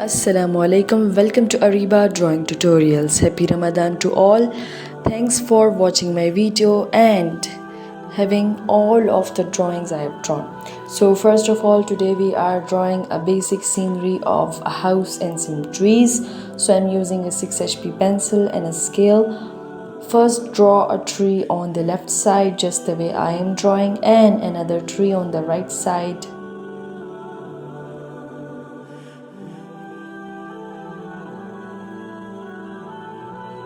Assalamu alaikum, welcome to Areeba drawing tutorials. Happy Ramadan to all. Thanks for watching my video and having all of the drawings I have drawn. So first of all, today we are drawing a basic scenery of a house and some trees. So I'm using a 6HP pencil and a scale. First draw a tree on the left side just the way I am drawing, and another tree on the right side.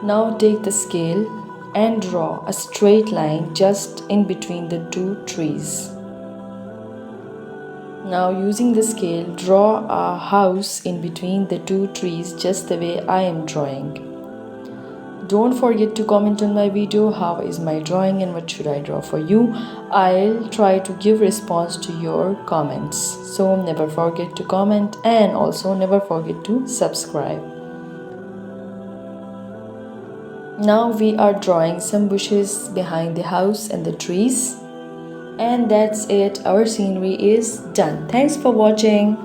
Now take the scale and draw a straight line just in between the two trees. Now using the scale, draw a house in between the two trees just the way I am drawing. Don't forget to comment on my video how is my drawing and what should I draw for you. I'll try to give response to your comments. So never forget to comment and also never forget to subscribe. Now we are drawing some bushes behind the house and the trees. And that's it. Our scenery is done. Thanks for watching.